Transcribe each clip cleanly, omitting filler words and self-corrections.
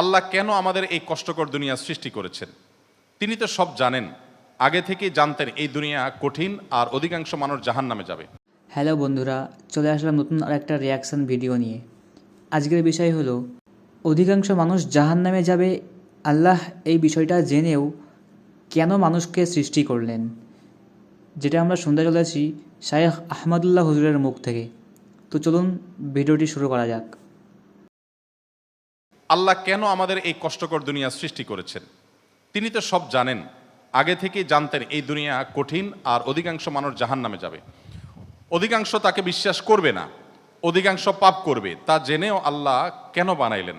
আল্লাহ কেন আমাদের এই কষ্টকর দুনিয়া সৃষ্টি করেছেন? তিনি তো সব জানেন, আগে থেকেই জানতেন এই দুনিয়া কঠিন আর অধিকাংশ মানুষ জাহান্নামে যাবে। হ্যালো বন্ধুরা, চলে আসলাম নতুন আরেকটা রিয়াকশান ভিডিও নিয়ে। আজকের বিষয় হলো অধিকাংশ মানুষ জাহান্নামে যাবে। আল্লাহ এই বিষয়টা জেনেও কেন মানুষকে সৃষ্টি করলেন, যেটা আমরা শুনতে চলেছি শাইখ আহমদুল্লাহ হুজুরের মুখ থেকে। তো চলুন ভিডিওটি শুরু করা যাক। আল্লাহ কেন আমাদের এই কষ্টকর দুনিয়া সৃষ্টি করেছেন? তিনি তো সব জানেন, আগে থেকেই জানতেন এই দুনিয়া কঠিন আর অধিকাংশ মানুষ জাহান্নামে যাবে। অধিকাংশ তাকে বিশ্বাস করবে না, অধিকাংশ পাপ করবে, তা জেনেও আল্লাহ কেন বানাইলেন?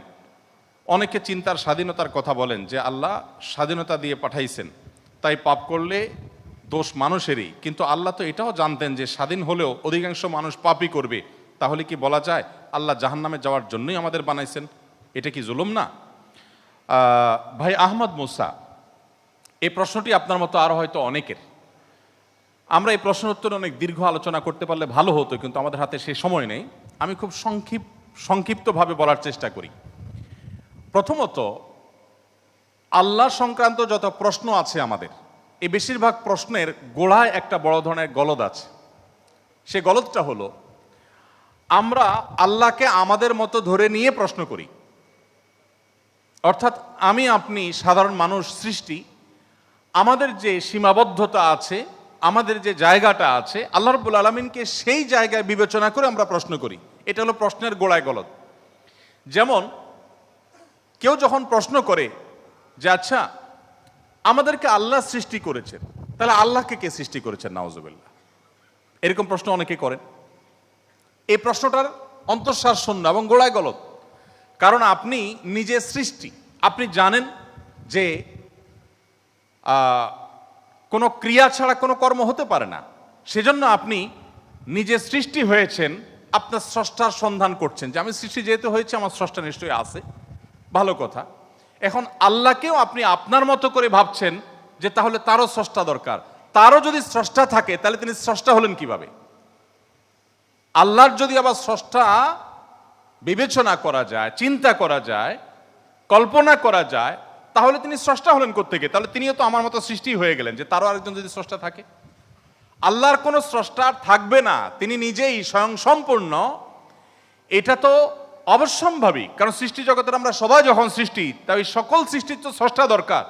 অনেকে চিন্তার স্বাধীনতার কথা বলেন যে আল্লাহ স্বাধীনতা দিয়ে পাঠাইছেন, তাই পাপ করলে দোষ মানুষেরই। কিন্তু আল্লাহ তো এটাও জানতেন যে স্বাধীন হলেও অধিকাংশ মানুষ পাপই করবে। তাহলে কি বলা যায় আল্লাহ জাহান্নামে যাওয়ার জন্যই আমাদের বানাইছেন? এটা কি জুলুম না? ভাই আহমদ মুসা, এই প্রশ্নটি আপনার মতো আরও হয়তো অনেকের। আমরা এই প্রশ্ন উত্তরে অনেক দীর্ঘ আলোচনা করতে পারলে ভালো হতো, কিন্তু আমাদের হাতে সে সময় নেই। আমি খুব সংক্ষিপ্তভাবে বলার চেষ্টা করি। প্রথমত, আল্লাহ সংক্রান্ত যত প্রশ্ন আছে আমাদের, এই বেশিরভাগ প্রশ্নের গোড়ায় একটা বড় ধরনের গলদ আছে। সে গলদটা হলো, আমরা আল্লাহকে আমাদের মতো ধরে নিয়ে প্রশ্ন করি। অর্থাৎ আমি আপনি সাধারণ মানুষ সৃষ্টি, আমাদের যে সীমাবদ্ধতা আছে, আমাদের যে জায়গাটা আছে, আল্লাহ রাব্বুল আলামিনকে সেই জায়গায় বিবেচনা করে আমরা প্রশ্ন করি। এটা হলো প্রশ্নের গোড়ায় গলদ। যেমন কেউ যখন প্রশ্ন করে যে আচ্ছা, আমাদেরকে আল্লাহ সৃষ্টি করেছেন, তাহলে আল্লাহকে কে সৃষ্টি করেছেন? নাউজুবিল্লাহ। এরকম প্রশ্ন অনেকে করেন। এই প্রশ্নটার অন্তঃসার শূন্য এবং গোড়ায় গলদ। কারণ আপনি নিজে সৃষ্টি, আপনি জানেন যে কোনো ক্রিয়া ছাড়া কোনো কর্ম হতে পারে না। সেজন্য আপনি নিজে সৃষ্টি হয়েছেন, আপনার স্রষ্টার সন্ধান করছেন যে আমি সৃষ্টি যেহেতু হয়েছে, আমার স্রষ্টা নিশ্চয়ই আছে। ভালো কথা। এখন আল্লাহকেও আপনি আপনার মতো করে ভাবছেন যে তাহলে তারও স্রষ্টা দরকার। তারও যদি স্রষ্টা থাকে তাহলে তিনি স্রষ্টা হলেন কিভাবে? আল্লাহর যদি আবার স্রষ্টা বিবেচনা করা যায়, চিন্তা করা যায়, কল্পনা করা যায়, তাহলে তিনি স্রষ্টা হলেন কোত্থেকে? তাহলে তিনিও তো আমার মতো সৃষ্টি হয়ে গেলেন, যে তারও আরেকজন যদি স্রষ্টা থাকে। আল্লাহর কোনো স্রষ্টা থাকবে না, তিনি নিজেই স্বয়ং সম্পূর্ণ। এটা তো অবশ্যম্ভাবী, কারণ সৃষ্টি জগতের আমরা সবাই যখন সৃষ্টি, তাই সকল সৃষ্টির তো স্রষ্টা দরকার।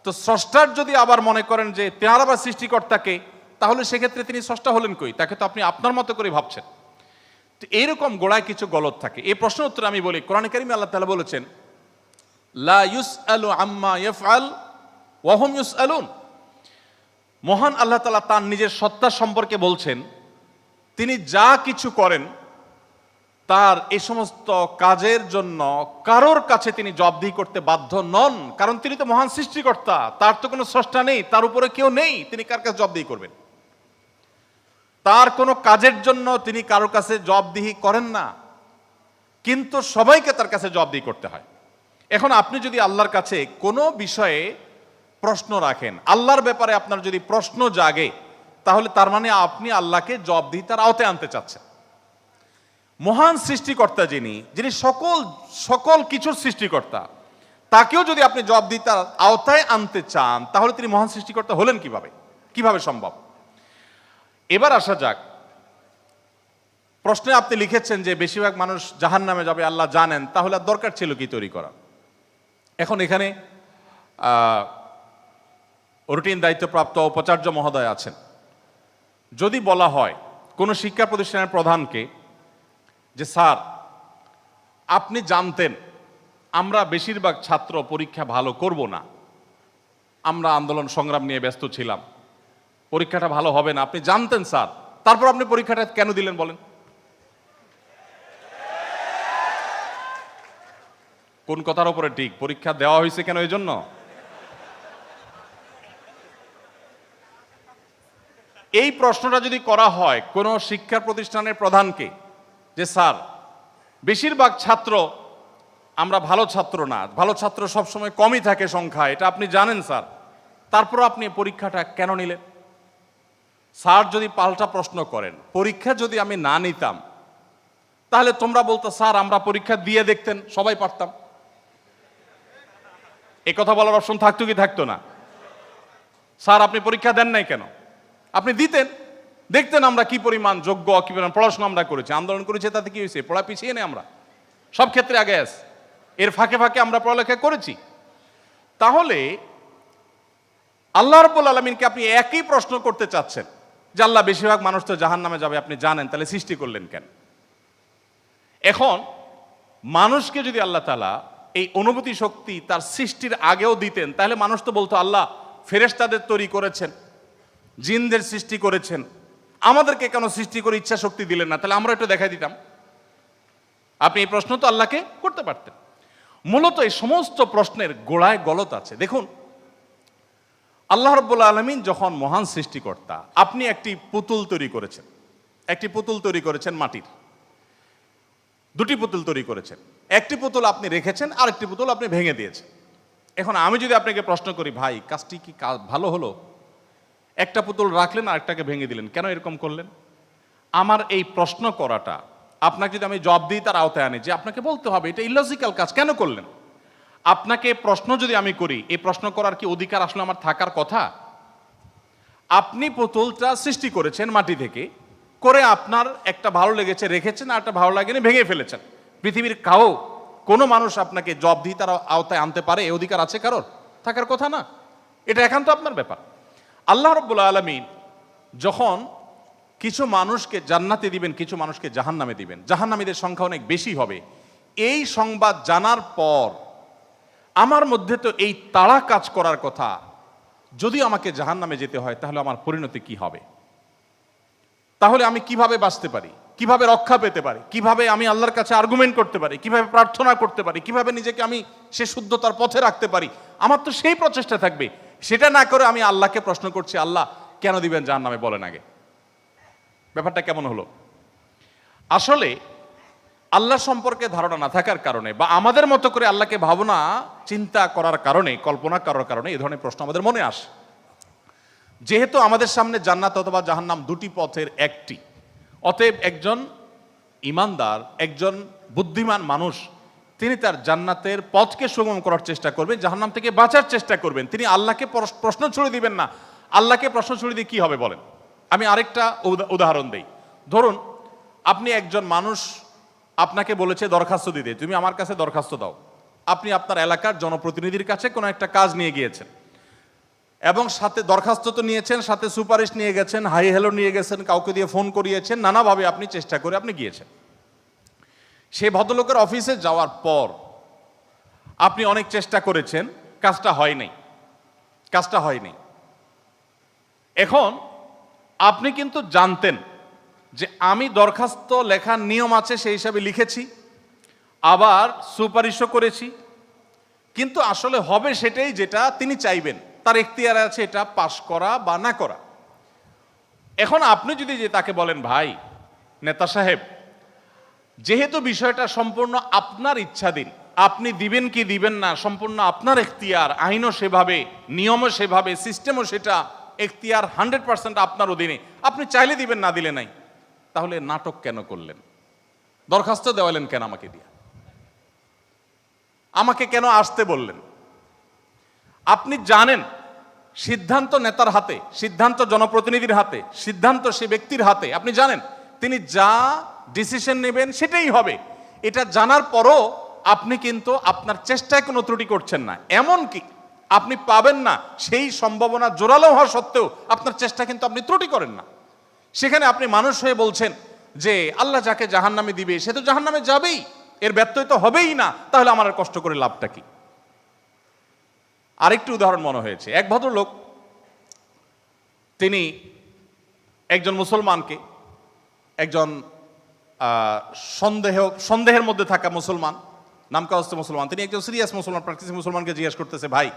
তো স্রষ্টার যদি আবার মনে করেন যে তার আবার সৃষ্টিকর্তাকে, তাহলে সেক্ষেত্রে তিনি স্রষ্টা হলেন কই? তাকে তো আপনি আপনার মতো করে ভাবছেন। তো এইরকম গোড়ায় কিছু গলদ থাকে। এই প্রশ্ন উত্তরে আমি বলি, কোরআনে কারিমে আল্লাহ তাআলা বলেছেন, লা ইউসআলু আম্মা ইয়াফআল ওয়া হুম ইউসআলুন। মহান আল্লাহ তাআলা তার নিজের সত্তা সম্পর্কে বলছেন, তিনি যা কিছু করেন তার এই সমস্ত কাজের জন্য কারোর কাছে তিনি জবাবদিহি করতে বাধ্য নন। কারণ তিনি তো মহান সৃষ্টিকর্তা, তার তো কোনো স্রষ্টা নেই, তার উপরে কেউ নেই, তিনি কার কাছে জবাবদিহি করবেন? তার কোনো কাজের জন্য তিনি কারোর কাছে জবাবদিহি করেন না, কিন্তু সবাইকে তার কাছে জবাবদিহি করতে হয়। এখন আপনি যদি আল্লাহর কাছে কোনো বিষয়ে প্রশ্ন রাখেন, আল্লাহর ব্যাপারে আপনার যদি প্রশ্ন জাগে, তাহলে তার মানে আপনি আল্লাহকে জবাবদিহিতার আওতায় আনতে চাচ্ছেন। মহান সৃষ্টিকর্তা যিনি সকল কিছুর সৃষ্টিকর্তা, তাকেও যদি আপনি জবাবদিহিতার আওতায় আনতে চান, তাহলে তিনি মহান সৃষ্টিকর্তা হলেন কিভাবে সম্ভব? এবার আসা যাক, প্রশ্নে আপনি লিখেছেন যে বেশিরভাগ মানুষ জাহান্নামে যাবে, আল্লাহ জানেন, তাহলে আর দরকার ছিল কি তৈরি করা? এখন এখানে রুটিন দায়িত্বপ্রাপ্ত উপাচার্য মহোদয় আছেন। যদি বলা হয় কোনো শিক্ষা প্রতিষ্ঠানের প্রধানকে যে স্যার, আপনি জানতেন আমরা বেশিরভাগ ছাত্র পরীক্ষা ভালো করব না, আমরা আন্দোলন সংগ্রাম নিয়ে ব্যস্ত ছিলাম, পরীক্ষাটা ভালো হবে না, আপনি জানতেন স্যার, তারপর আপনি পরীক্ষাটা কেন দিলেন বলেন? কোন কথার উপরে ঠিক? পরীক্ষা দেওয়া হয়েছে কেন? এই জন্য এই প্রশ্নটা যদি করা হয় কোন শিক্ষা প্রতিষ্ঠানের প্রধানকে যে স্যার, বেশিরভাগ ছাত্র আমরা ভালো ছাত্র না, ভালো ছাত্র সবসময় কমই থাকে সংখ্যা, এটা আপনি জানেন স্যার, তারপর আপনি পরীক্ষাটা কেন নিলেন? স্যার যদি পাল্টা প্রশ্ন করেন, পরীক্ষা যদি আমি না নিতাম, তাহলে তোমরা বলতো স্যার আমরা পরীক্ষা দিয়ে দেখতেন, সবাই পারতাম। এই কথা বলার অপশন থাকতো কি থাকতো না? স্যার আপনি পরীক্ষা দেন নাই কেন? আপনি দিতেন, দেখতেন আমরা কি পরিমাণ যোগ্য, কি পরিমাণ পড়াশোনা আমরা করেছি, আন্দোলন করেছি, তাতে কি হয়েছে? পড়া পিছিয়ে নেই আমরা, সব ক্ষেত্রে আগে আছি, এর ফাঁকে ফাঁকে আমরা পড়ালেখা করেছি। তাহলে আল্লাহ রাব্বুল আলামিনকে আপনি একই প্রশ্ন করতে চাচ্ছেন যে আল্লাহ বেশিরভাগ মানুষ তো জাহান্নামে যাবে, আপনি জানেন, তাহলে সৃষ্টি করলেন কেন? এখন মানুষকে যদি আল্লাহ তাআলা এই অনুভূতি শক্তি তার সৃষ্টির আগেও দিতেন, তাহলে মানুষ তো বলতো আল্লাহ ফেরেশতাদের তৈরি করেছেন, জিনদের সৃষ্টি করেছেন, আমাদেরকে কেন সৃষ্টি করে ইচ্ছা শক্তি দিলেন না? তাহলে আমরা একটু দেখাই দিতাম। আপনি এই প্রশ্ন তো আল্লাহকে করতে পারতেন। মূলত এই সমস্ত প্রশ্নের গোড়ায় গলত আছে। দেখুন, আল্লাহ রাব্বুল আলামিন যখন মহান সৃষ্টিকর্তা, আপনি একটি পুতুল তৈরি করেছেন, একটি পুতুল তৈরি করেছেন মাটির, দুটি পুতুল তৈরি করেছেন, একটি পুতুল আপনি রেখেছেন, আরেকটি পুতুল আপনি ভেঙে দিয়েছেন। এখন আমি যদি আপনাকে প্রশ্ন করি, ভাই কাজটি কি ভালো হলো? একটা পুতুল রাখলেন আর একটাকে ভেঙে দিলেন, কেন এরকম করলেন? আমার এই প্রশ্ন করাটা আপনাকে যদি আমি জবাব দিই, তার আওতায় আনি যে আপনাকে বলতে হবে এটা ইলজিক্যাল কাজ, কেন করলেন? আপনাকে প্রশ্ন যদি আমি করি, এই প্রশ্ন করার কি অধিকার আসলে আমার থাকার কথা? আপনি পুতুলটা সৃষ্টি করেছেন মাটি থেকে, করে আপনার একটা ভালো লেগেছে রেখেছেন, আর একটা ভালো লাগেনি ভেঙে ফেলেছেন। পৃথিবীর কোনো মানুষ আপনাকে জবাব দিয়ে তার আওতায় আনতে পারে? এই অধিকার আছে কারোর? থাকার কথা না। এটা একান্ত আপনার ব্যাপার। আল্লাহ রাব্বুল আলামিন যখন কিছু মানুষকে জান্নাতে দিবেন, কিছু মানুষকে জাহান্নামে দিবেন, জাহান্নামীদের সংখ্যা অনেক বেশি হবে, এই সংবাদ জানার পর আমার মধ্যে তো এই তাড়া কাজ করার কথা, যদি আমাকে জাহান্নামে যেতে হয় তাহলে আমার পরিণতি কি হবে? তাহলে আমি কিভাবে বাঁচতে পারি, কিভাবে রক্ষা পেতে পারি, কিভাবে আমি আল্লাহর কাছে আর্গুমেন্ট করতে পারি, কিভাবে প্রার্থনা করতে পারি, কিভাবে নিজেকে আমি সে শুদ্ধতার পথে রাখতে পারি? আমার তো সেই প্রচেষ্টা থাকবে। সেটা না করে আমি আল্লাহকে প্রশ্ন করছি, আল্লাহ কেন দিবেন জাহান্নামে, বলেন আগে। ব্যাপারটা কেমন হলো? আসলে আল্লাহ সম্পর্কে ধারণা না থাকার কারণে, বা আমাদের মতো করে আল্লাহকে ভাবনা চিন্তা করার কারণে, কল্পনা করার কারণে এই ধরনের প্রশ্ন আমাদের মনে আসে। যেহেতু আমাদের সামনে জান্নাত অথবা জাহান্নাম দুটি পথের একটি, অতএব একজন ইমানদার, একজন বুদ্ধিমান মানুষ, তিনি তার জান্নাতের পথকে সুগম করার চেষ্টা করবেন, জাহান্নাম থেকে বাঁচার চেষ্টা করবেন। তিনি আল্লাহকে প্রশ্ন ছুড়ে দিবেন না। আল্লাহকে প্রশ্ন ছুড়ে দিয়ে কি হবে বলেন? আমি আরেকটা উদাহরণ দেই। ধরুন আপনি একজন মানুষ, আপনাকে বলেছে দরখাস্ত দিতে, তুমি আমার কাছে দরখাস্ত দাও। আপনি আপনার এলাকার জনপ্রতিনিধির কাছে কোনো একটা কাজ নিয়ে গিয়েছেন, এবং সাথে দরখাস্ত তো নিয়েছেন, সাথে সুপারিশ নিয়ে গেছেন, হাই হ্যালো নিয়ে গেছেন, কাউকে দিয়ে ফোন করিয়েছেন, নানাভাবে আপনি চেষ্টা করে আপনি গিয়েছেন। সেই ভদ্রলোকের অফিসে যাওয়ার পর আপনি অনেক চেষ্টা করেছেন, কাজটা হয়নি। এখন আপনি কিন্তু জানতেন যে আমি দরখাস্ত লেখার নিয়ম আছে সেই হিসাবে লিখেছি, আবার সুপারিশও করেছি, কিন্তু আসলে হবে সেটাই যেটা তিনি চাইবেন, তার এখতিয়ার আছে এটা পাশ করা বা না করা। এখন আপনি যদি যে তাকে বলেন, ভাই নেতা সাহেব, যেহেতু বিষয়টা সম্পূর্ণ আপনার ইচ্ছাধীন, আপনি দিবেন কি দিবেন না সম্পূর্ণ আপনার এখতিয়ার, আইনও সেভাবে, নিয়মও সেভাবে, সিস্টেমও সেটা, এখতিয়ার 100% আপনার অধীনে, আপনি চাইলে দিবেন, না দিলে নাই, তাহলে নাটক কেন করলেন? দরখাস্ত দেওয়ালেন কেন আমাকে দিয়ে? আমাকে কেন আসতে বললেন? আপনি জানেন সিদ্ধান্ত নেতার হাতে, সিদ্ধান্ত জনপ্রতিনিধির হাতে, সিদ্ধান্ত সে ব্যক্তির হাতে। আপনি জানেন তিনি যা ডিসিশন নেবেন সেটাই হবে। এটা জানার পরও আপনি কিন্তু আপনার চেষ্টায় কোনো ত্রুটি করছেন না, এমনকি আপনি পাবেন না সেই সম্ভাবনা জোরালো হওয়া সত্ত্বেও আপনার চেষ্টা কিন্তু আপনি ত্রুটি করেন না। সেখানে আপনি মানুষ হয়ে বলছেন যে আল্লাহ যাকে জাহান্নামে দিবে সে তো জাহান্নামে যাবেই, এর ব্যত্যয় তো হবেই না, তাহলে আমার আর কষ্ট করে লাভটা কি? আরেকটি উদাহরণ মনে হয়েছে। এক ভদ্রলোক, তিনি একজন মুসলমানকে, একজন সন্দেহের মধ্যে থাকা মুসলমান, নামকাওয়াস্তে মুসলমান, তিনি একজন সিরিয়াস মুসলমান, প্র্যাকটিসিং মুসলমানকে জিজ্ঞেস করতেছে, ভাই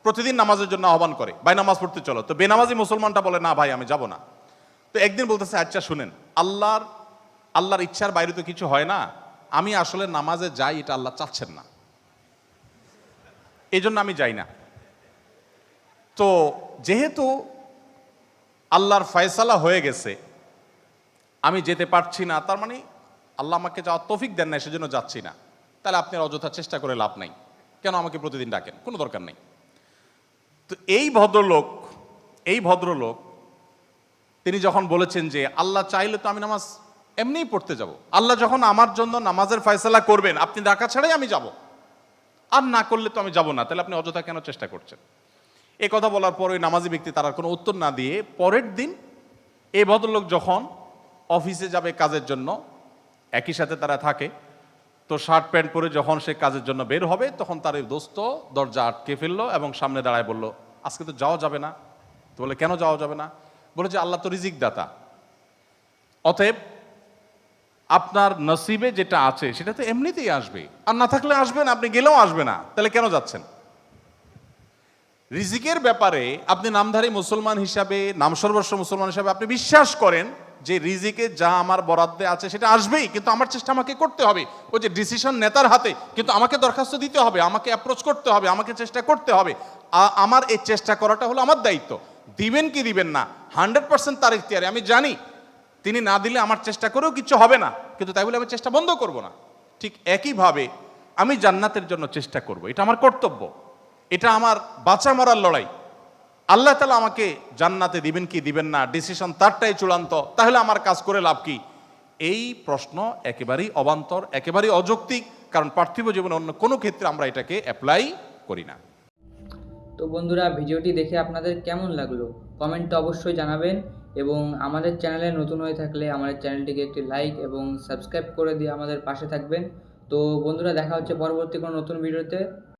প্রতিদিন নামাজের জন্য আহ্বান করে, ভাই নামাজ পড়তে চলো। তো বেনামাজি মুসলমানটা বলে, না ভাই আমি যাব না। তো একদিন বলতেছে, আচ্ছা শুনেন, আল্লাহর ইচ্ছার বাইরে তো কিছু হয় না, আমি আসলে নামাজে যাই, এটা আল্লাহ চাচ্ছেন না, এই জন্য আমি যাই না। তো যেহেতু আল্লাহর ফয়সালা হয়ে গেছে, আমি যেতে পারছি না, তার মানে আল্লাহ আমাকে যাওয়ার তৌফিক দেন না, সেজন্য যাচ্ছি না, তাহলে আপনি অযথা চেষ্টা করে লাভ নাই। কেন আমাকে প্রতিদিন ডাকেন, কোনো দরকার নেই। তো এই ভদ্রলোক তিনি যখন বলেছেন যে আল্লাহ চাইলে তো আমি নামাজ এমনিই পড়তে যাব, আল্লাহ যখন আমার জন্য নামাজের ফয়সালা করবেন আপনি ডাকা ছাড়াই আমি যাব, আর না করলে তো আমি যাব না, তাহলে আপনি অযথা কেন চেষ্টা করছেন? এই কথা বলার পর ওই নামাজি ব্যক্তি তার আর কোনো উত্তর না দিয়ে পরের দিন এই ভদ্রলোক যখন অফিসে যাবে কাজের জন্য, একই সাথে তারা থাকে, তো শার্ট প্যান্ট পরে যখন সে কাজের জন্য বের হবে তখন তার এই দোস্ত দরজা আটকে ফেললো এবং সামনে দাঁড়ায় বলল, আজকে তো যাওয়া যাবে না। তো বলে, কেন যাওয়া যাবে না? বলে যে আল্লাহ তো রিজিক দাতা, অতএব আপনার নসিবে যেটা আছে সেটা তো এমনিতেই আসবে, আর না থাকলে আসবে না, আপনি গেলেও আসবে না, তাহলে কেন যাচ্ছেন? রিজিকের ব্যাপারে আপনি নামধারী মুসলমান হিসাবে, নামসর্বস্ব মুসলমান হিসাবে আপনি বিশ্বাস করেন যে রিজিকে যা আমার বরাদ্দে আছে সেটা আসবেই, কিন্তু আমার চেষ্টা আমাকে করতে হবে। ওই যে ডিসিশন নেতার হাতে, কিন্তু আমাকে দরখাস্ত দিতে হবে, আমাকে অ্যাপ্রোচ করতে হবে, আমাকে চেষ্টা করতে হবে। আমার এই চেষ্টা করাটা হলো আমার দায়িত্ব। দিবেন কি দিবেন না 100% তার ইখতিয়ারে, আমি জানি তিনি না দিলে আমার চেষ্টা করেও কিছু হবে না, কিন্তু তাই বলে আমি চেষ্টা বন্ধ করব না। ঠিক একইভাবে আমি জান্নাতের জন্য চেষ্টা করব, এটা আমার কর্তব্য, এটা আমার বাঁচা মরার লড়াই। আল্লাহ তাআলা আমাকে জান্নাতে দিবেন কি দিবেন না ডিসিশন তারটাই চূড়ান্ত, তাহলে আমার কাজ করে লাভ কি? এই প্রশ্ন একেবারেই অবান্তর, একেবারেই অযৌক্তিক, কারণ পার্থিব জীবনে অন্য কোনো ক্ষেত্রে আমরা এটাকে অ্যাপ্লাই করি না। তো বন্ধুরা, ভিডিওটি দেখে আপনাদের কেমন লাগলো কমেন্টে অবশ্যই জানাবেন, এবং আমাদের চ্যানেলে নতুন হয়ে থাকলে আমাদের চ্যানেলটিকে একটি লাইক এবং সাবস্ক্রাইব করে দিয়ে আমাদের পাশে থাকবেন। তো বন্ধুরা, দেখা হচ্ছে পরবর্তী কোনো নতুন ভিডিওতে।